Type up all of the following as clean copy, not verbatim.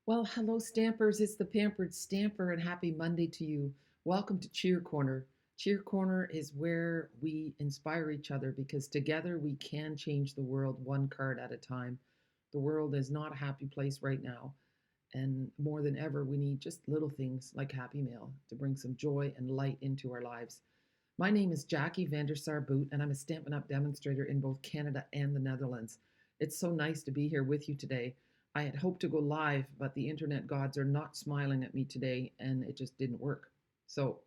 Well, hello, Stampers. It's the Pampered Stamper, and happy Monday to you. Welcome to Cheer Corner. Cheer Corner is where we inspire each other because together we can change the world one card at a time. The world is not a happy place right now, and more than ever, we need just little things like Happy Mail to bring some joy and light into our lives. My name is Jackie Vandersar Boot, and I'm a Stampin' Up! Demonstrator in both Canada and the Netherlands. It's so nice to be here with you today. I had hoped to go live, but the internet gods are not smiling at me today, and it just didn't work. So,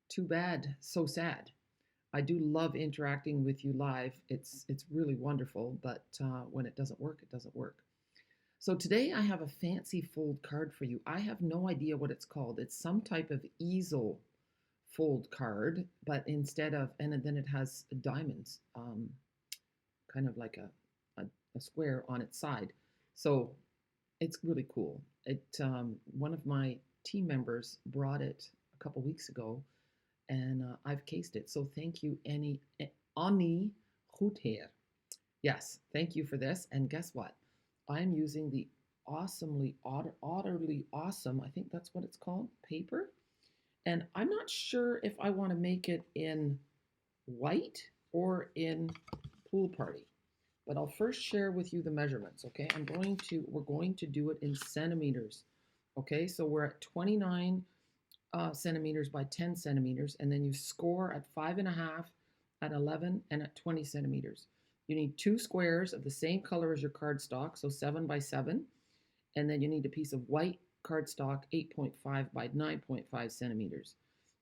too bad, so sad. I do love interacting with you live. It's really wonderful, but when it doesn't work, it doesn't work. So today I have a fancy fold card for you. I have no idea what it's called. It's some type of easel fold card, but instead of, and then it has diamonds, kind of like a square on its side. So it's really cool. One of my team members brought it a couple weeks ago, and I've cased it. So thank you, Annie Goedheer. Yes, thank you for this. And guess what? I'm using the Otterly Awesome, I think that's what it's called, paper. And I'm not sure if I want to make it in white or in pool party. But I'll first share with you the measurements, okay? We're going to do it in centimeters, okay? So we're at 29 centimeters by 10 centimeters, and then you score at 5.5, at 11, and at 20 centimeters. You need two squares of the same color as your cardstock, so 7 by 7, and then you need a piece of white cardstock, 8.5 by 9.5 centimeters.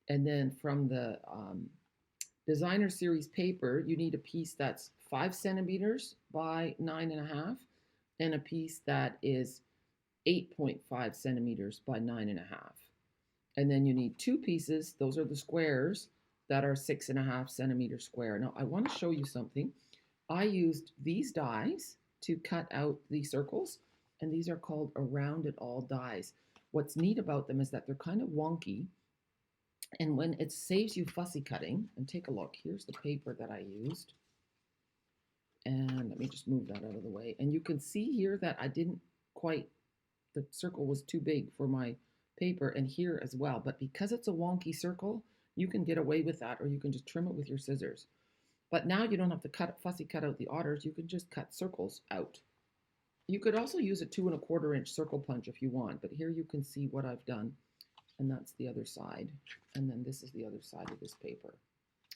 And then from the designer series paper, you need a piece that's 5 centimeters by 9.5 and a piece that is 8.5 centimeters by 9.5. And then you need two pieces, those are the squares, that are 6.5 centimeters square. Now I want to show you something. I used these dies to cut out the circles, and these are called Around It All dies. What's neat about them is that they're kind of wonky, and when it saves you fussy cutting, and take a look, here's the paper that I used. And let me just move that out of the way. And you can see here that I didn't quite, the circle was too big for my paper, and here as well. But because it's a wonky circle, you can get away with that, or you can just trim it with your scissors. But now you don't have to fussy cut out the otters, you can just cut circles out. You could also use a 2.25 inch circle punch if you want, but here you can see what I've done. And that's the other side. And then this is the other side of this paper.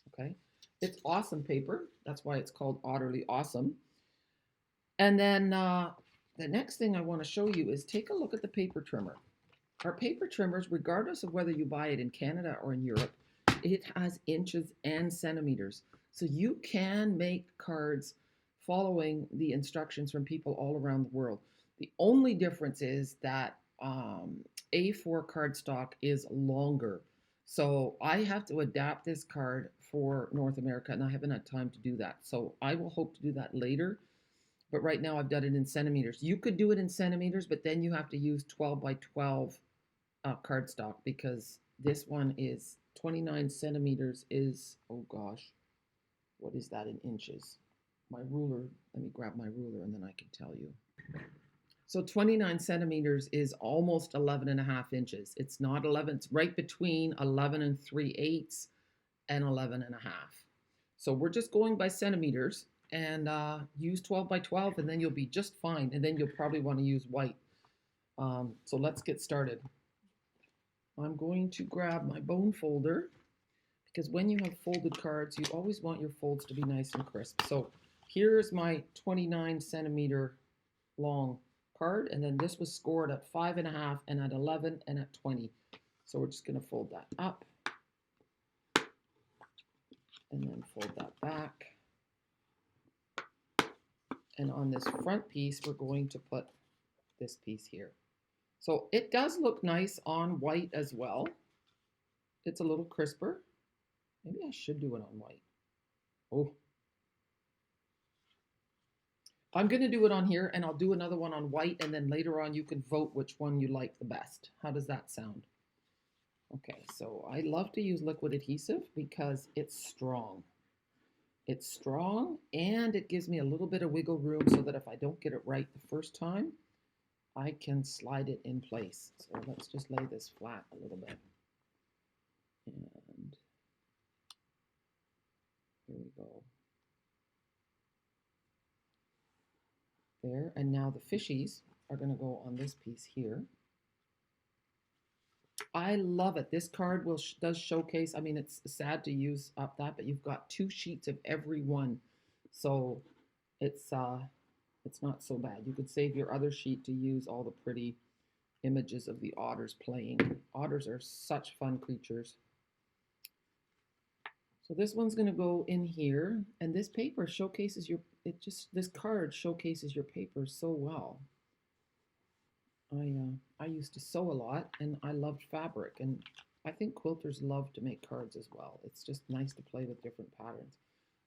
Okay. It's awesome paper. That's why it's called Otterly Awesome. And then the next thing I want to show you is take a look at the paper trimmer. Our paper trimmers, regardless of whether you buy it in Canada or in Europe, it has inches and centimeters. So you can make cards following the instructions from people all around the world. The only difference is that A4 cardstock is longer. So I have to adapt this card for North America, and I haven't had time to do that. So I will hope to do that later. But right now I've done it in centimeters. You could do it in centimeters, but then you have to use 12 by 12 cardstock, because this one is 29 centimeters is, oh gosh, what is that in inches? My ruler, let me grab my ruler and then I can tell you. So 29 centimeters is almost 11.5 inches. It's not 11, it's right between 11 and 3/8 and 11.5. So we're just going by centimeters, and use 12 by 12 and then you'll be just fine. And then you'll probably want to use white. So let's get started. I'm going to grab my bone folder, because when you have folded cards, you always want your folds to be nice and crisp. So here's my 29 centimeter long card, and then this was scored at 5.5 and at 11 and at 20. So we're just going to fold that up and then fold that back. And on this front piece, we're going to put this piece here. So it does look nice on white as well. It's a little crisper. Maybe I should do it on white. Oh. I'm going to do it on here, and I'll do another one on white, and then later on you can vote which one you like the best. How does that sound? Okay, so I love to use liquid adhesive because it's strong. It's strong, and it gives me a little bit of wiggle room so that if I don't get it right the first time, I can slide it in place. So let's just lay this flat a little bit. And here we go. There, and now the fishies are going to go on this piece here. I love it. This card does showcase. I mean, it's sad to use up that, but you've got 2 sheets of every one, so it's not so bad. You could save your other sheet to use all the pretty images of the otters playing. Otters are such fun creatures. So this one's going to go in here, and this paper showcases this card showcases your paper so well. I used to sew a lot, and I loved fabric, and I think quilters love to make cards as well. It's just nice to play with different patterns.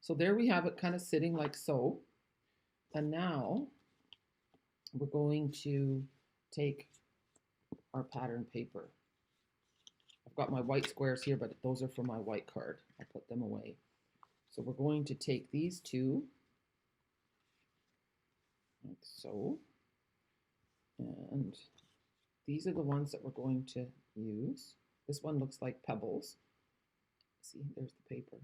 So there we have it, kind of sitting like so. And now we're going to take our pattern paper. I've got my white squares here, but those are for my white card. I put them away. So we're going to take these 2, like so. And these are the ones that we're going to use. This one looks like pebbles. See, there's the paper.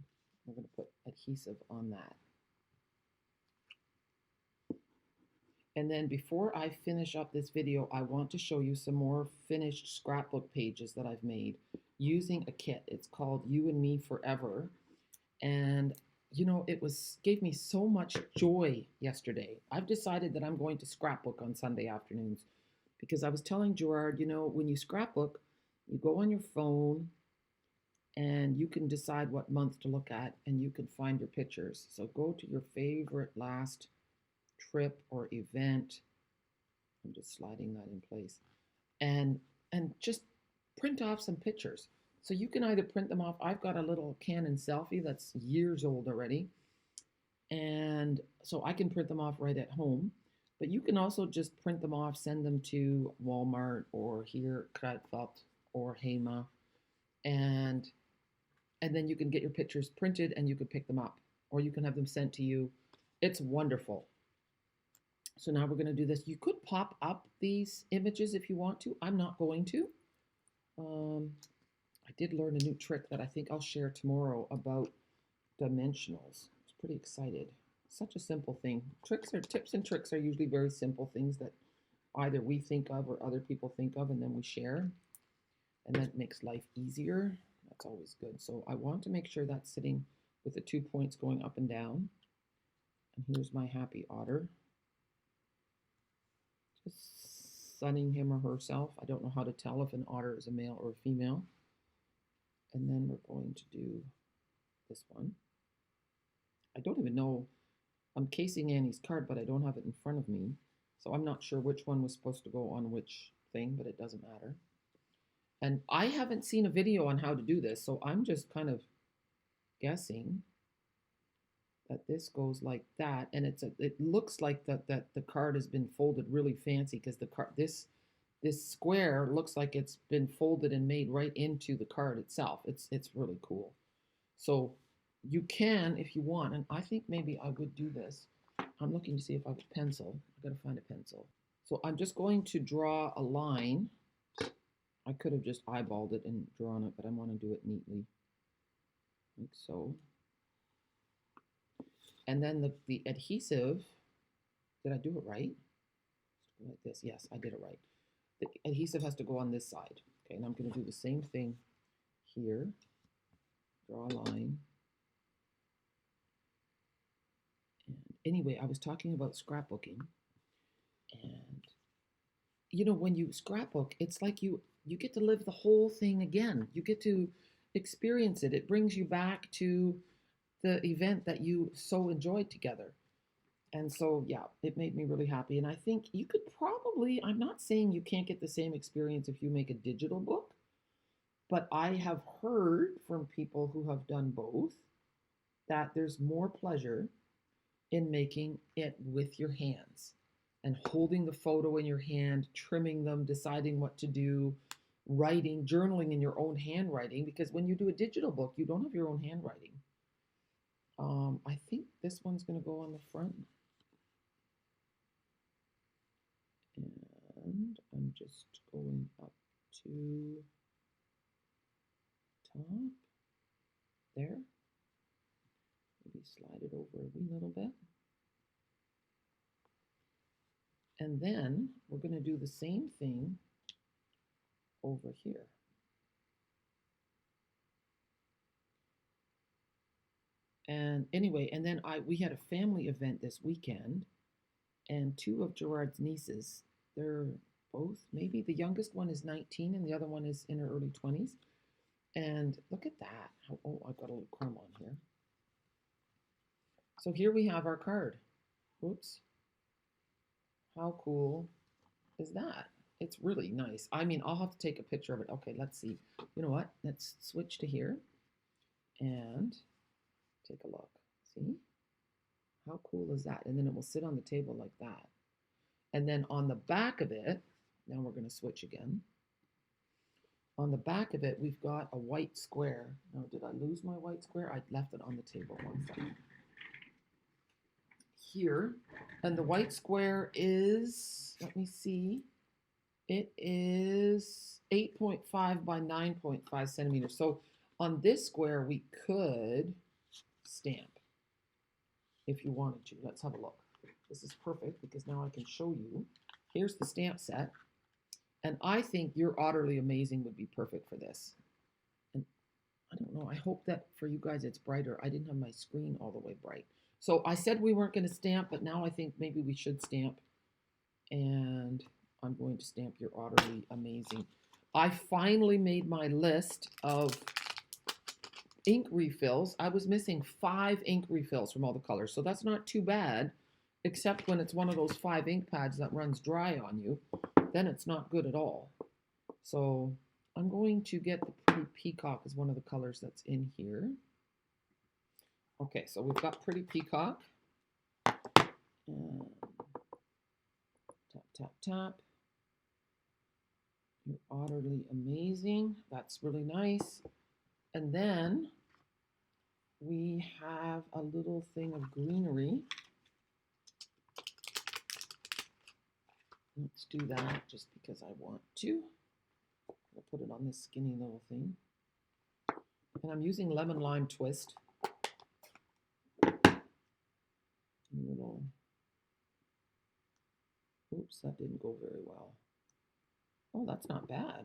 We're going to put adhesive on that. And then before I finish up this video, I want to show you some more finished scrapbook pages that I've made using a kit. It's called You and Me Forever. And you know, gave me so much joy yesterday. I've decided that I'm going to scrapbook on Sunday afternoons because I was telling Gerard, you know, when you scrapbook, you go on your phone and you can decide what month to look at and you can find your pictures. So go to your favorite last trip or event. I'm just sliding that in place. And just print off some pictures. So you can either print them off. I've got a little Canon selfie that's years old already. And so I can print them off right at home. But you can also just print them off, send them to Walmart or here, Kruidvat or Hema. And then you can get your pictures printed and you can pick them up. Or you can have them sent to you. It's wonderful. So now we're going to do this. You could pop up these images if you want to. I'm not going to. I did learn a new trick that I think I'll share tomorrow about dimensionals. I was pretty excited. Such a simple thing. Tips and tricks are usually very simple things that either we think of or other people think of, and then we share. And that makes life easier. That's always good. So I want to make sure that's sitting with the 2 points going up and down. And here's my happy otter. Just sunning him or herself. I don't know how to tell if an otter is a male or a female. And then we're going to do this one. I don't even know. I'm casing Annie's card, but I don't have it in front of me. So I'm not sure which one was supposed to go on which thing, but it doesn't matter. And I haven't seen a video on how to do this, so I'm just kind of guessing that this goes like that. And it looks like that the card has been folded really fancy because the card this square looks like it's been folded and made right into the card itself. It's really cool. So you can, if you want, and I think maybe I would do this. I'm looking to see if I have a pencil. I've got to find a pencil. So I'm just going to draw a line. I could have just eyeballed it and drawn it, but I want to do it neatly, like so. And then the adhesive, did I do it right? Like this, yes, I did it right. The adhesive has to go on this side. Okay, and I'm going to do the same thing here. Draw a line. And anyway, I was talking about scrapbooking. And, you know, when you scrapbook, it's like you get to live the whole thing again. You get to experience it. It brings you back to the event that you so enjoyed together. And so, yeah, it made me really happy. And I think you could probably, I'm not saying you can't get the same experience if you make a digital book, but I have heard from people who have done both that there's more pleasure in making it with your hands and holding the photo in your hand, trimming them, deciding what to do, writing, journaling in your own handwriting, because when you do a digital book, you don't have your own handwriting. I think this one's going to go on the front. And just going up to top there. Maybe slide it over a wee little bit. And then we're going to do the same thing over here. And anyway, and then we had a family event this weekend, and two of Gerard's nieces, they're both, maybe the youngest one is 19 and the other one is in her early 20s. And look at that. Oh, I've got a little crumb on here. So here we have our card. Whoops. How cool is that? It's really nice. I mean, I'll have to take a picture of it. Okay, let's see. You know what? Let's switch to here and take a look. See? How cool is that? And then it will sit on the table like that. And then on the back of it, now we're going to switch again. On the back of it, we've got a white square. Now, did I lose my white square? I left it on the table. One second. Here, and the white square is, let me see, it is 8.5 by 9.5 centimeters. So on this square, we could stamp if you wanted to. Let's have a look. This is perfect because now I can show you. Here's the stamp set. And I think your Otterly Amazing would be perfect for this. And I don't know, I hope that for you guys it's brighter. I didn't have my screen all the way bright. So I said we weren't going to stamp, but now I think maybe we should stamp. And I'm going to stamp your Otterly Amazing. I finally made my list of ink refills. I was missing 5 ink refills from all the colors, so that's not too bad, except when it's one of those 5 ink pads that runs dry on you. Then it's not good at all. So I'm going to get the Pretty Peacock as one of the colors that's in here. Okay, so we've got Pretty Peacock. And tap, tap, tap. Your Otterly Amazing. That's really nice. And then we have a little thing of greenery. Let's do that just because I want to. I'll put it on this skinny little thing. And I'm using Lemon Lime Twist. Little, oops, that didn't go very well. Oh, that's not bad.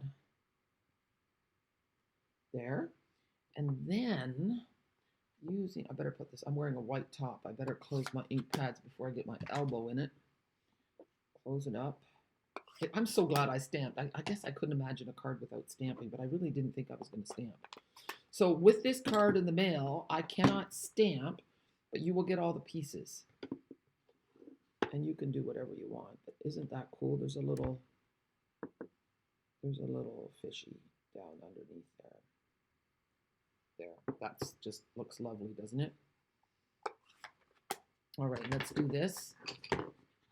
There. And then using, I better put this, I'm wearing a white top. I better close my ink pads before I get my elbow in it. Close it up. I'm so glad I stamped. I guess I couldn't imagine a card without stamping, but I really didn't think I was going to stamp. So with this card in the mail, I cannot stamp, but you will get all the pieces. And you can do whatever you want. But isn't that cool? There's a little fishy down underneath there. There. That's just looks lovely, doesn't it? All right, let's do this.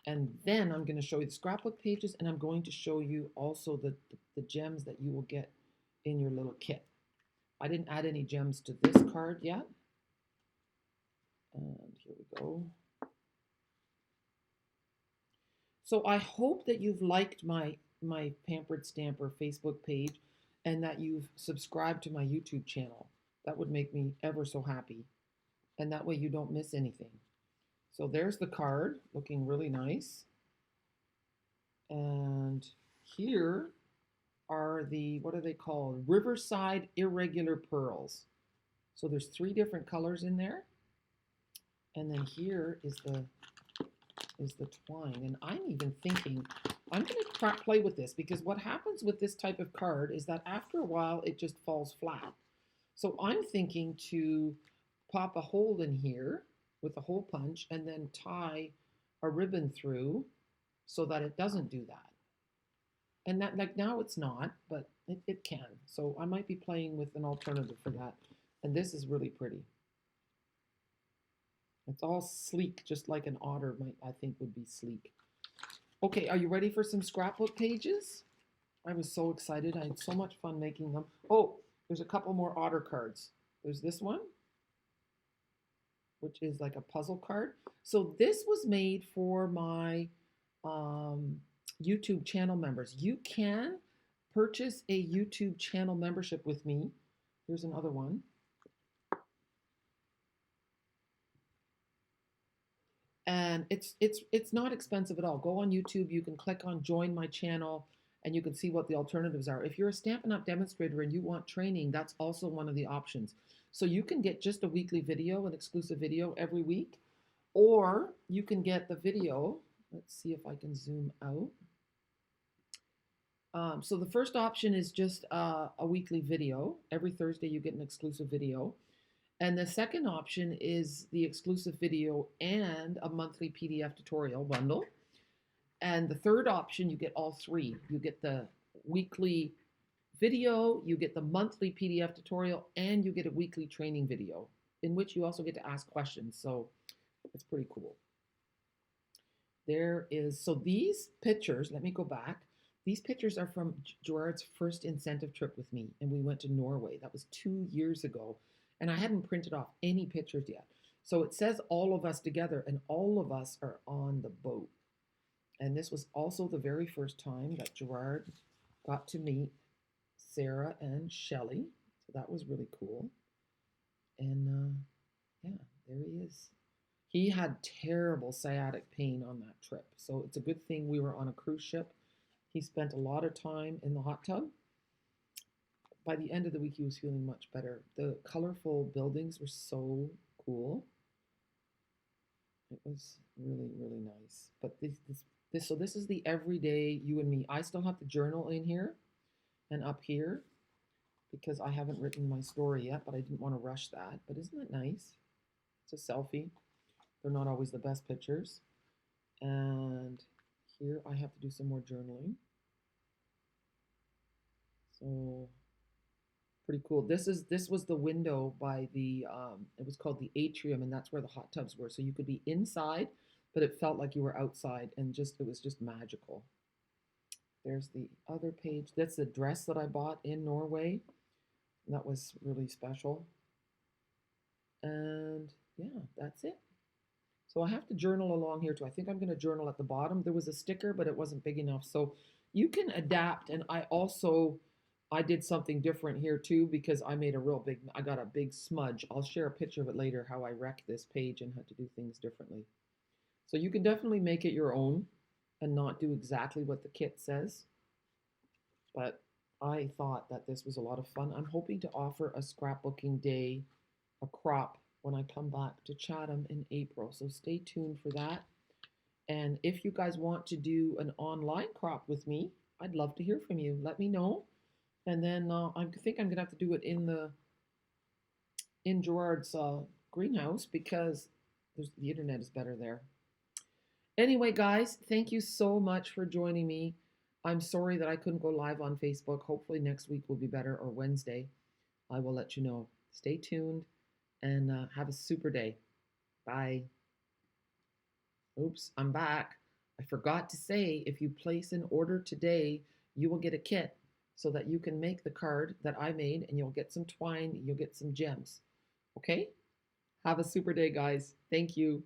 And then I'm going to show you the scrapbook pages, and I'm going to show you also the gems that you will get in your little kit. I didn't add any gems to this card yet. And here we go. So I hope that you've liked my Pampered Stamper Facebook page and that you've subscribed to my YouTube channel. That would make me ever so happy. And that way you don't miss anything. So there's the card, looking really nice. And here are the, what are they called? Riverside Irregular Pearls. So there's 3 different colors in there. And then here is the twine. And I'm even thinking, I'm going to play with this because what happens with this type of card is that after a while it just falls flat. So I'm thinking to pop a hole in here with a hole punch and then tie a ribbon through so that it doesn't do that. And that, like now it's not, but it can. So I might be playing with an alternative for that. And this is really pretty. It's all sleek, just like an otter might, I think, would be sleek. Okay, are you ready for some scrapbook pages? I was so excited. I had so much fun making them. Oh, there's a couple more otter cards. There's this one, which is like a puzzle card. So this was made for my YouTube channel members. You can purchase a YouTube channel membership with me. Here's another one. And it's not expensive at all. Go on YouTube, you can click on join my channel and you can see what the alternatives are. If you're a Stampin' Up! Demonstrator and you want training, that's also one of the options. So you can get just a weekly video, an exclusive video every week, or you can get the video. Let's see if I can zoom out. So the first option is just a weekly video. Every Thursday you get an exclusive video. And the second option is the exclusive video and a monthly PDF tutorial bundle. And the third option, you get all three. You get the weekly video, you get the monthly PDF tutorial, and you get a weekly training video in which you also get to ask questions. So it's pretty cool. So these pictures, let me go back. These pictures are from Gerard's first incentive trip with me, and we went to Norway. That was 2 years ago, and I hadn't printed off any pictures yet. So it says all of us together, and all of us are on the boat. And this was also the very first time that Gerard got to meet Sarah and Shelley. So that was really cool. And yeah, there he is. He had terrible sciatic pain on that trip. So it's a good thing we were on a cruise ship. He spent a lot of time in the hot tub. By the end of the week, he was feeling much better. The colorful buildings were so cool. It was really, really nice. But so this is the everyday you and me. I still have the journal in here and up here because I haven't written my story yet, but I didn't want to rush that. But isn't that nice? It's a selfie. They're not always the best pictures. And here I have to do some more journaling. So pretty cool. This was the window by the it was called the atrium, and that's where the hot tubs were. So you could be inside, but it felt like you were outside, and it was just magical. There's the other page. That's the dress that I bought in Norway. That was really special. And yeah, that's it. So I have to journal along here too. I think I'm going to journal at the bottom. There was a sticker, but it wasn't big enough. So you can adapt. And I did something different here too because I got a big smudge. I'll share a picture of it later, how I wrecked this page and had to do things differently. So you can definitely make it your own and not do exactly what the kit says. But I thought that this was a lot of fun. I'm hoping to offer a scrapbooking day, a crop, when I come back to Chatham in April. So stay tuned for that. And if you guys want to do an online crop with me, I'd love to hear from you. Let me know. And then I think I'm going to have to do it in Gerard's greenhouse because the internet is better there. Anyway, guys, thank you so much for joining me. I'm sorry that I couldn't go live on Facebook. Hopefully next week will be better, or Wednesday. I will let you know. Stay tuned and have a super day. Bye. Oops, I'm back. I forgot to say, if you place an order today, you will get a kit so that you can make the card that I made, and you'll get some twine, you'll get some gems. Okay? Have a super day, guys. Thank you.